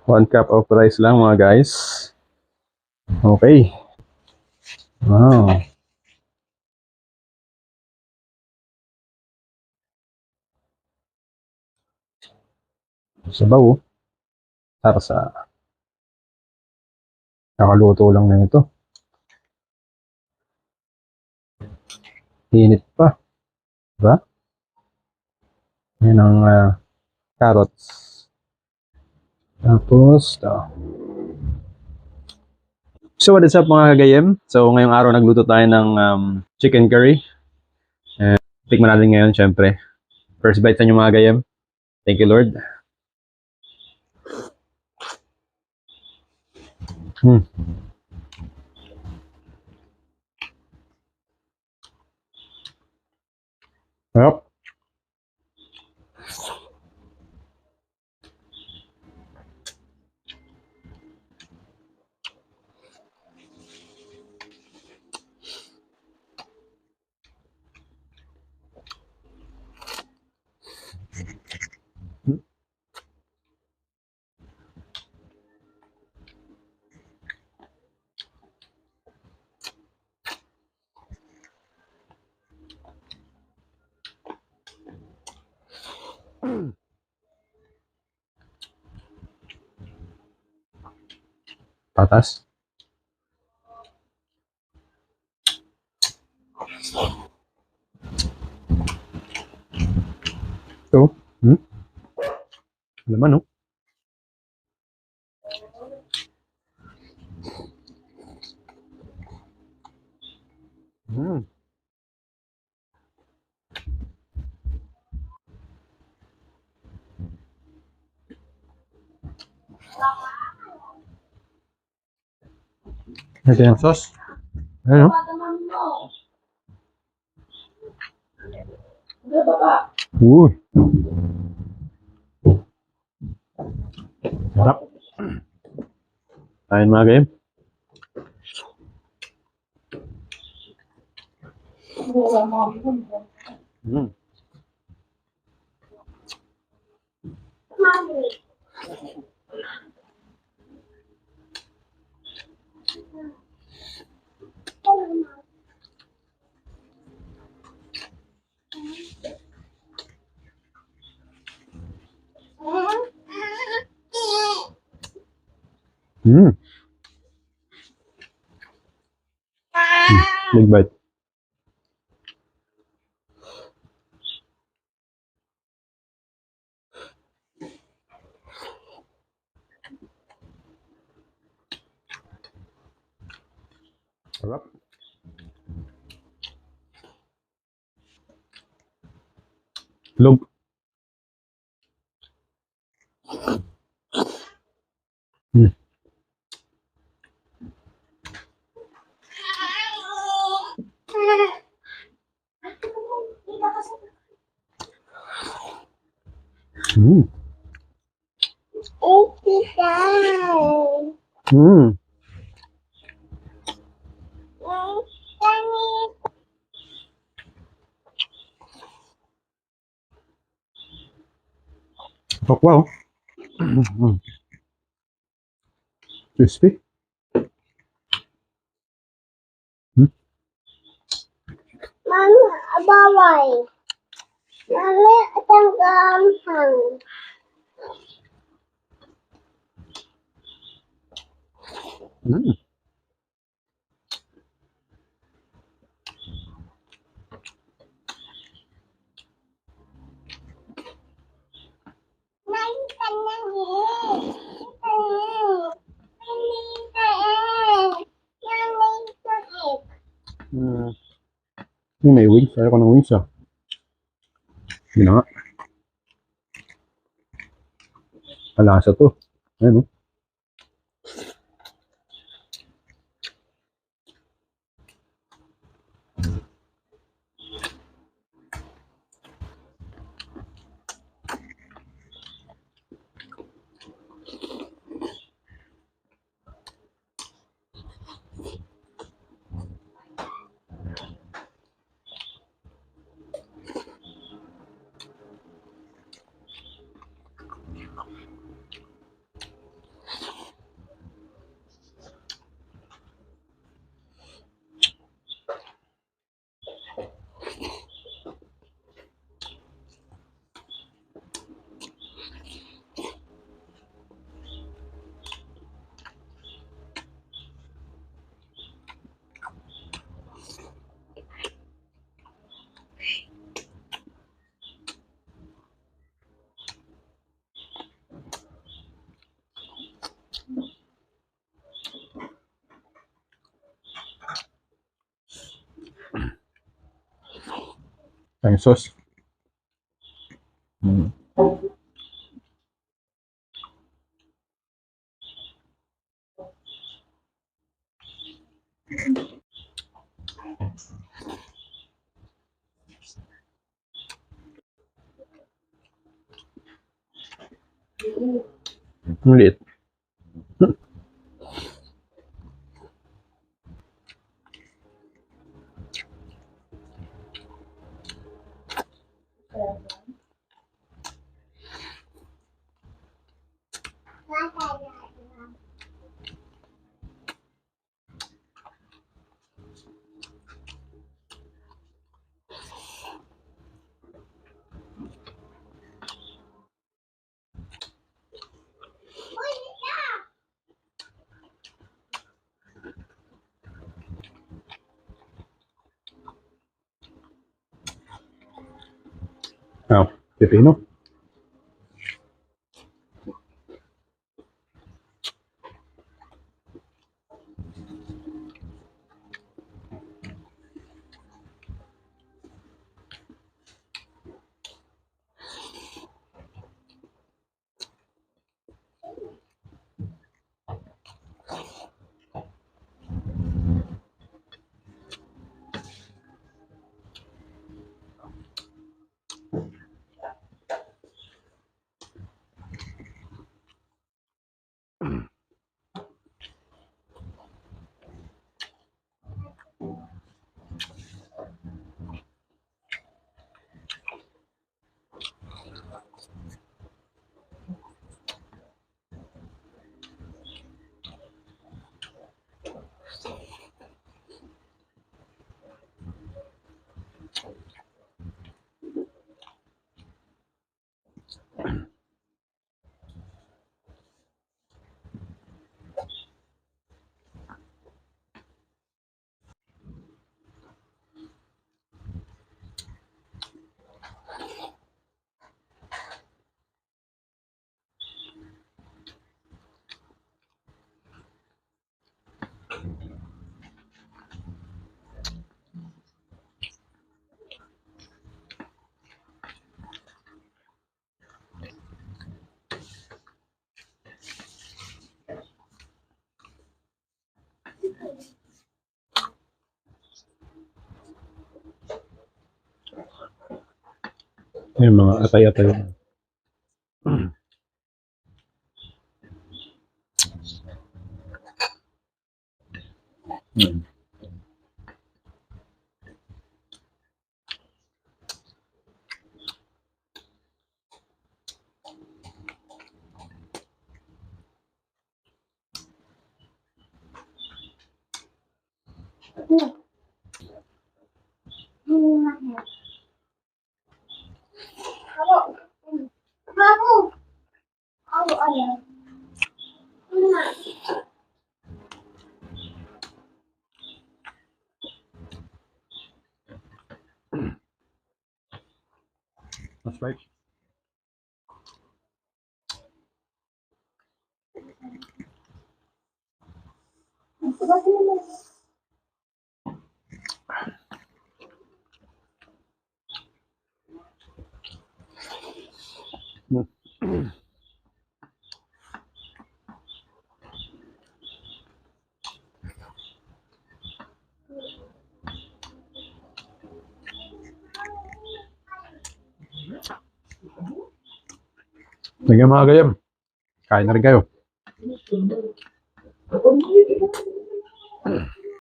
1 cup of rice lang mga guys. Okay. Wow. Sabaw. Sarsa. Nakaluto lang na ito. Init pa. Diba? Yan ang carrots. Tapos, ito. So what is up mga kagayem? So ngayong araw nagluto tayo ng chicken curry. Tikman natin ngayon syempre. First bite sa inyo mga kagayem. Thank you Lord. Sarap. Patas. Ito. Laman no? Ito yung sauce. Ayan o. Uy. Sarap. Kain mga game. Big bite. Sarap. Log. Wow. Crispy. Mami, bawal. Mami, itang gamhang. May wings. Ayaw ko ng wings ah. Hindi na nga. Alasa to. Ayan o. Tayong sauce. Mm. Ang liit. Oh, pipino. Yung mga atay-atay. Mm. That's right. Sige mga gayam, kain na rin kayo.